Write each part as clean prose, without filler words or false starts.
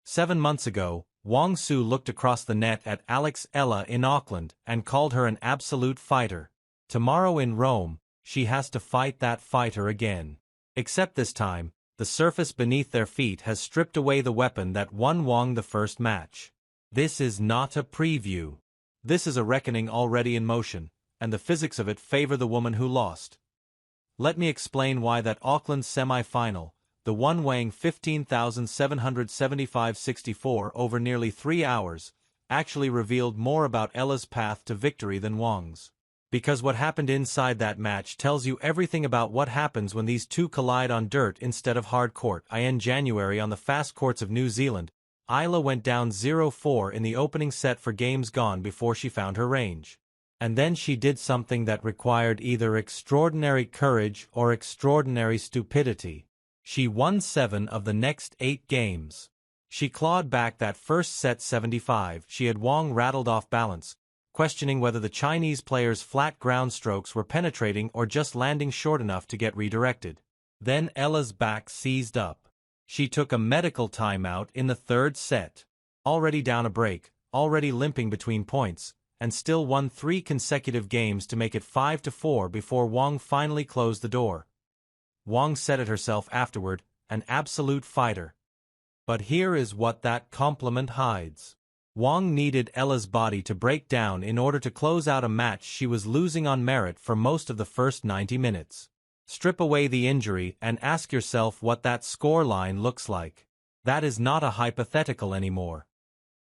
7 months ago, Wang Xinyu looked across the net at Alex Eala in Auckland and called her an absolute fighter. Tomorrow in Rome, she has to fight that fighter again. Except this time, the surface beneath their feet has stripped away the weapon that won Wang the first match. This is not a preview. This is a reckoning already in motion, and the physics of it favor the woman who lost. Let me explain why that Auckland semi-final, the one weighing 15,775.64 over nearly 3 hours, actually revealed more about Ella's path to victory than Wang's. Because what happened inside that match tells you everything about what happens when these two collide on dirt instead of hard court. In January on the fast courts of New Zealand, Eala went down 0-4 in the opening set for games gone before she found her range. And then she did something that required either extraordinary courage or extraordinary stupidity. She won 7 of the next 8 games. She clawed back that first set 75. She had Wang rattled off balance, questioning whether the Chinese player's flat ground strokes were penetrating or just landing short enough to get redirected. Then Ella's back seized up. She took a medical timeout in the third set. Already down a break, already limping between points, and still won 3 consecutive games to make it 5-4 before Wang finally closed the door. Wang said it herself afterward, an absolute fighter. But here is what that compliment hides. Wang needed Ella's body to break down in order to close out a match she was losing on merit for most of the first 90 minutes. Strip away the injury and ask yourself what that scoreline looks like. That is not a hypothetical anymore.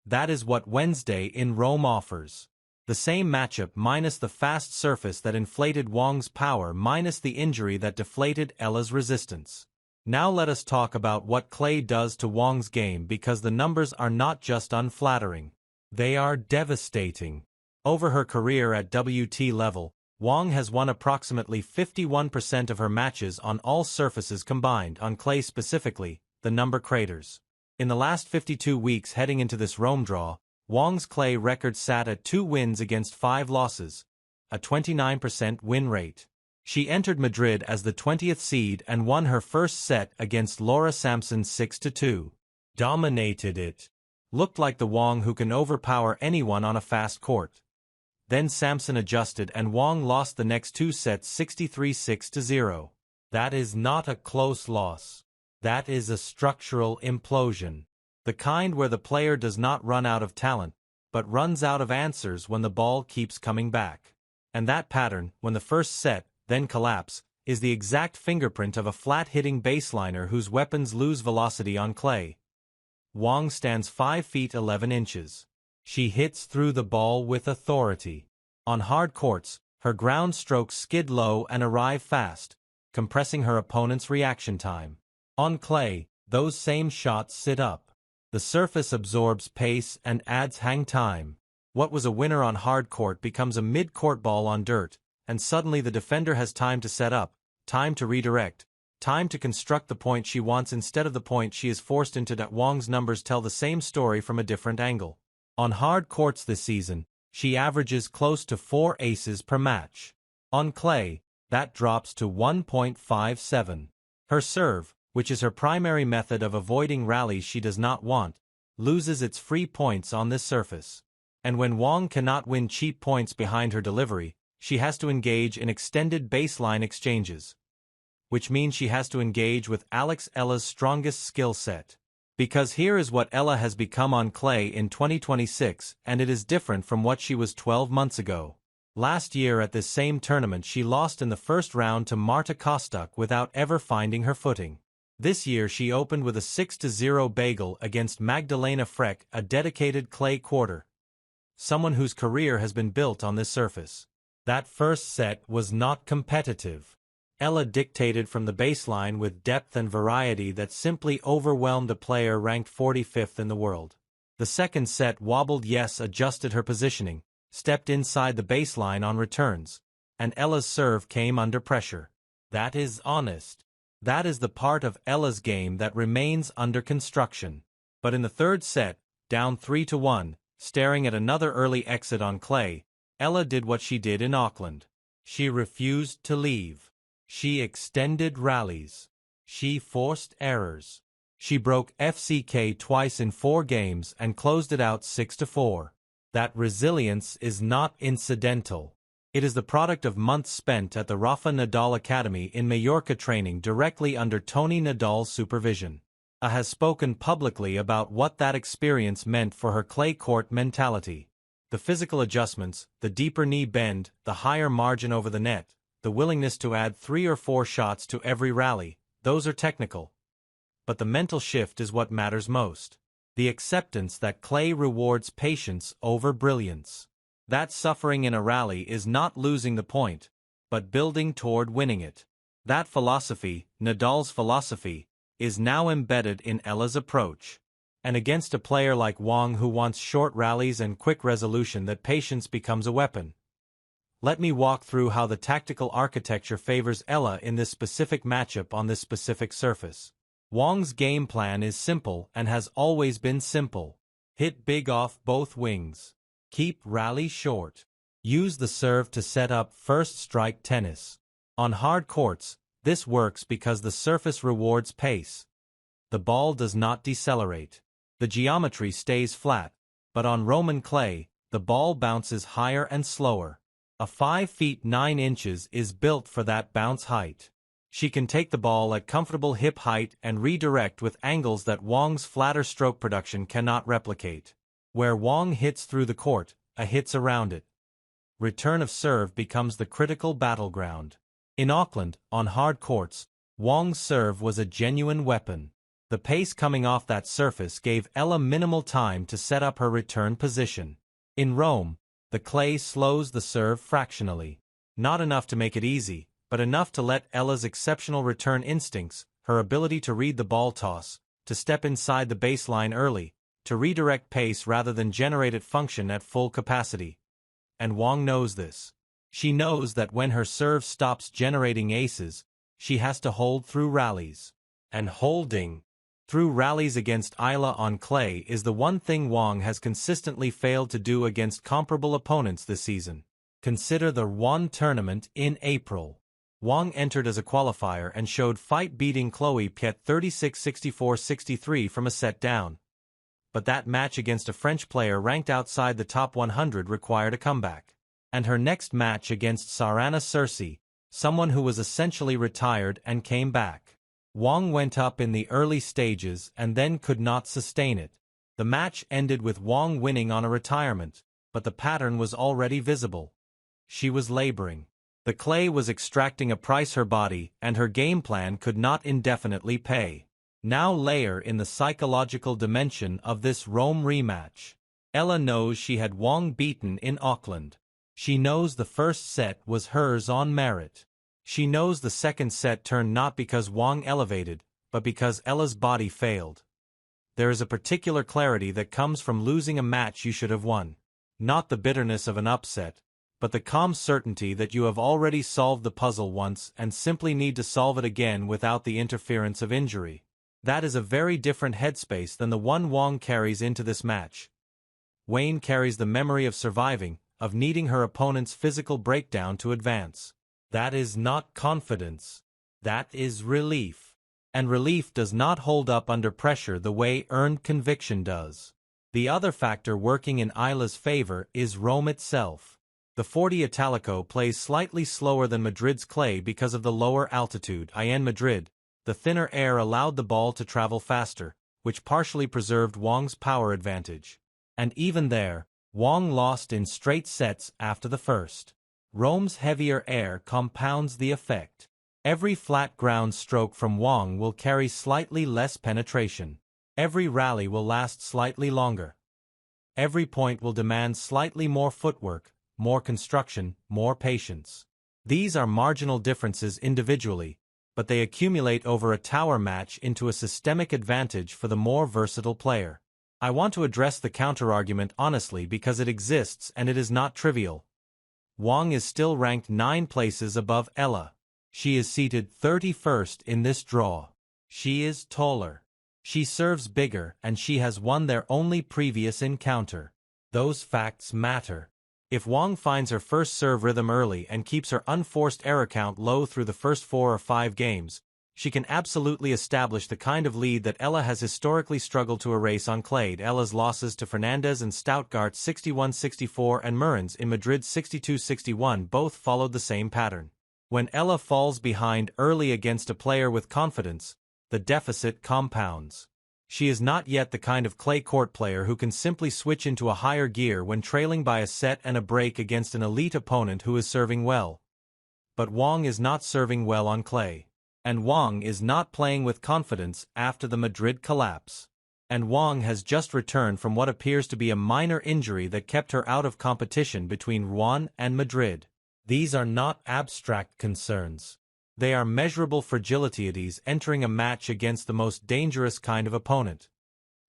That is what Wednesday in Rome offers. The same matchup minus the fast surface that inflated Wang's power minus the injury that deflated Ella's resistance. Now let us talk about what clay does to Wang's game, because the numbers are not just unflattering. They are devastating. Over her career at WT level, Wang has won approximately 51% of her matches on all surfaces combined. On clay specifically, the number craters. In the last 52 weeks heading into this Rome draw, Wang's clay record sat at 2 wins against 5 losses, a 29% win rate. She entered Madrid as the 20th seed and won her first set against Laura Sampson 6-2. Dominated it. Looked like the Wang who can overpower anyone on a fast court. Then Sampson adjusted and Wang lost the next 2 sets 63-6-0. That is not a close loss. That is a structural implosion. The kind where the player does not run out of talent, but runs out of answers when the ball keeps coming back. And that pattern, when the first set, then collapse, is the exact fingerprint of a flat-hitting baseliner whose weapons lose velocity on clay. Wang stands 5 feet 11 inches. She hits through the ball with authority. On hard courts, her ground strokes skid low and arrive fast, compressing her opponent's reaction time. On clay, those same shots sit up. The surface absorbs pace and adds hang time. What was a winner on hard court becomes a mid-court ball on dirt, and suddenly the defender has time to set up, time to redirect, time to construct the point she wants instead of the point she is forced into. Wang's numbers tell the same story from a different angle. On hard courts this season, she averages close to 4 aces per match. On clay, that drops to 1.57. Her serve, which is her primary method of avoiding rallies she does not want, loses its free points on this surface. And when Wang cannot win cheap points behind her delivery, she has to engage in extended baseline exchanges. Which means she has to engage with Alex Eala's strongest skill set. Because here is what Eala has become on clay in 2026, and it is different from what she was 12 months ago. Last year at this same tournament she lost in the first round to Marta Kostuk without ever finding her footing. This year she opened with a 6-0 bagel against Magdalena Freck, a dedicated clay quarter. Someone whose career has been built on this surface. That first set was not competitive. Eala dictated from the baseline with depth and variety that simply overwhelmed a player ranked 45th in the world. The second set wobbled, yes, adjusted her positioning, stepped inside the baseline on returns, and Ella's serve came under pressure. That is honest. That is the part of Ella's game that remains under construction. But in the third set, down 3-1, staring at another early exit on clay, Eala did what she did in Auckland. She refused to leave. She extended rallies. She forced errors. She broke FCK twice in 4 games and closed it out 6-4. That resilience is not incidental. It is the product of months spent at the Rafa Nadal Academy in Mallorca training directly under Tony Nadal's supervision. Has spoken publicly about what that experience meant for her clay court mentality. The physical adjustments, the deeper knee bend, the higher margin over the net, the willingness to add 3 or 4 shots to every rally, those are technical. But the mental shift is what matters most. The acceptance that clay rewards patience over brilliance. That suffering in a rally is not losing the point, but building toward winning it. That philosophy, Nadal's philosophy, is now embedded in Eala's approach. And against a player like Wang who wants short rallies and quick resolution, that patience becomes a weapon. Let me walk through how the tactical architecture favors Eala in this specific matchup on this specific surface. Wang's game plan is simple and has always been simple. Hit big off both wings. Keep rally short. Use the serve to set up first strike tennis. On hard courts, this works because the surface rewards pace. The ball does not decelerate. The geometry stays flat, but on Roman clay, the ball bounces higher and slower. A 5 feet 9 inches is built for that bounce height. She can take the ball at comfortable hip height and redirect with angles that Wang's flatter stroke production cannot replicate. Where Wang hits through the court, a hits around it. Return of serve becomes the critical battleground. In Auckland, on hard courts, Wang's serve was a genuine weapon. The pace coming off that surface gave Eala minimal time to set up her return position. In Rome, the clay slows the serve fractionally. Not enough to make it easy, but enough to let Eala's exceptional return instincts, her ability to read the ball toss, to step inside the baseline early, to redirect pace rather than generate it function at full capacity. And Wang knows this. She knows that when her serve stops generating aces, she has to hold through rallies. And holding through rallies against Eala on clay is the one thing Wang has consistently failed to do against comparable opponents this season. Consider the One tournament in April. Wang entered as a qualifier and showed fight beating Chloe Piet 36-64-63 from a set down. But that match against a French player ranked outside the top 100 required a comeback. And her next match against Sarana Cersei, someone who was essentially retired and came back. Wang went up in the early stages and then could not sustain it. The match ended with Wang winning on a retirement, but the pattern was already visible. She was laboring. The clay was extracting a price her body and her game plan could not indefinitely pay. Now layer in the psychological dimension of this Rome rematch. Eala knows she had Wang beaten in Auckland. She knows the first set was hers on merit. She knows the second set turned not because Wang elevated, but because Eala's body failed. There is a particular clarity that comes from losing a match you should have won. Not the bitterness of an upset, but the calm certainty that you have already solved the puzzle once and simply need to solve it again without the interference of injury. That is a very different headspace than the one Wang carries into this match. Wayne carries the memory of surviving, of needing her opponent's physical breakdown to advance. That is not confidence. That is relief. And relief does not hold up under pressure the way earned conviction does. The other factor working in Eala's favor is Rome itself. The 40 Italico plays slightly slower than Madrid's clay because of the lower altitude. In Madrid, the thinner air allowed the ball to travel faster, which partially preserved Wang's power advantage. And even there, Wang lost in straight sets after the first. Rome's heavier air compounds the effect. Every flat ground stroke from Wang will carry slightly less penetration. Every rally will last slightly longer. Every point will demand slightly more footwork, more construction, more patience. These are marginal differences individually, but they accumulate over a tower match into a systemic advantage for the more versatile player. I want to address the counterargument honestly because it exists and it is not trivial. Wang is still ranked 9 places above Eala. She is seated 31st in this draw. She is taller. She serves bigger and she has won their only previous encounter. Those facts matter. If Wang finds her first serve rhythm early and keeps her unforced error count low through the first 4 or 5 games, She can absolutely establish the kind of lead that Ella has historically struggled to erase on clay. Ella's losses to Fernandez in Stuttgart 61-64 and Murrans in Madrid 62-61 both followed the same pattern. When Ella falls behind early against a player with confidence, the deficit compounds. She is not yet the kind of clay court player who can simply switch into a higher gear when trailing by a set and a break against an elite opponent who is serving well. But Wang is not serving well on clay. And Wang is not playing with confidence after the Madrid collapse. And Wang has just returned from what appears to be a minor injury that kept her out of competition between Rouen and Madrid. These are not abstract concerns. They are measurable fragilities entering a match against the most dangerous kind of opponent.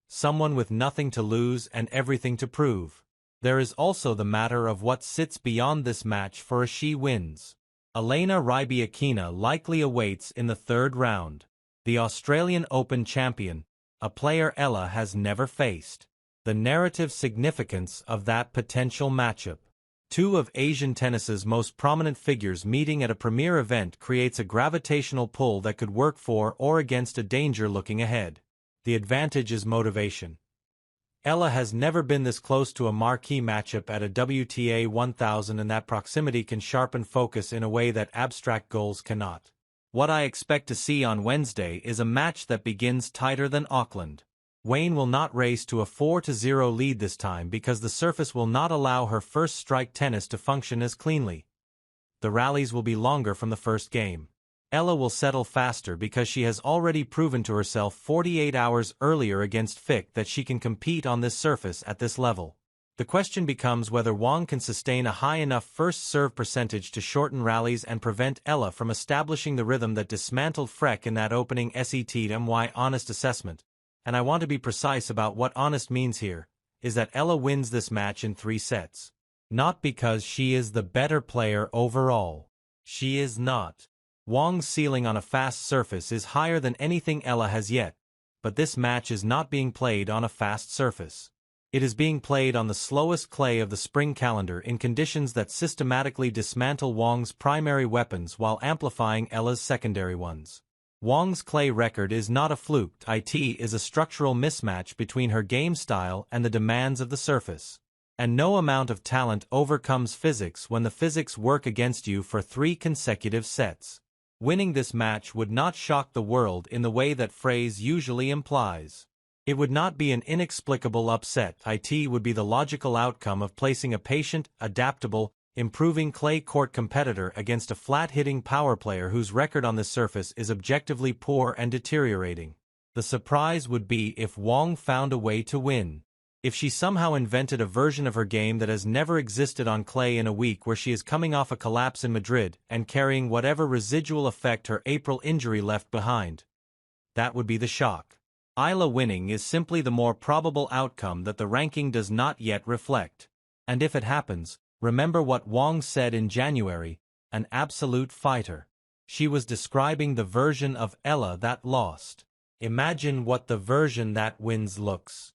Someone with nothing to lose and everything to prove. There is also the matter of what sits beyond this match for a she wins. Elena Rybakina likely awaits in the third round. The Australian Open champion, a player Ella has never faced. The narrative significance of that potential matchup. Two of Asian tennis's most prominent figures meeting at a premier event creates a gravitational pull that could work for or against a danger looking ahead. The advantage is motivation. Ella has never been this close to a marquee matchup at a WTA 1000, and that proximity can sharpen focus in a way that abstract goals cannot. What I expect to see on Wednesday is a match that begins tighter than Auckland. Wayne will not race to a 4-0 lead this time because the surface will not allow her first strike tennis to function as cleanly. The rallies will be longer from the first game. Ella will settle faster because she has already proven to herself 48 hours earlier against Fick that she can compete on this surface at this level. The question becomes whether Wang can sustain a high enough first serve percentage to shorten rallies and prevent Ella from establishing the rhythm that dismantled Freck in that opening set. My honest assessment, and I want to be precise about what honest means here, is that Ella wins this match in 3 sets. Not because she is the better player overall. She is not. Wang's ceiling on a fast surface is higher than anything Ella has yet, but this match is not being played on a fast surface. It is being played on the slowest clay of the spring calendar in conditions that systematically dismantle Wang's primary weapons while amplifying Ella's secondary ones. Wang's clay record is not a fluke. It is a structural mismatch between her game style and the demands of the surface. And no amount of talent overcomes physics when the physics work against you for 3 consecutive sets. Winning this match would not shock the world in the way that phrase usually implies. It would not be an inexplicable upset. It would be the logical outcome of placing a patient, adaptable, improving clay court competitor against a flat-hitting power player whose record on this surface is objectively poor and deteriorating. The surprise would be if Wang found a way to win. If she somehow invented a version of her game that has never existed on clay in a week where she is coming off a collapse in Madrid and carrying whatever residual effect her April injury left behind. That would be the shock. Eala winning is simply the more probable outcome that the ranking does not yet reflect. And if it happens, remember what Wang said in January, an absolute fighter. She was describing the version of Ella that lost. Imagine what the version that wins looks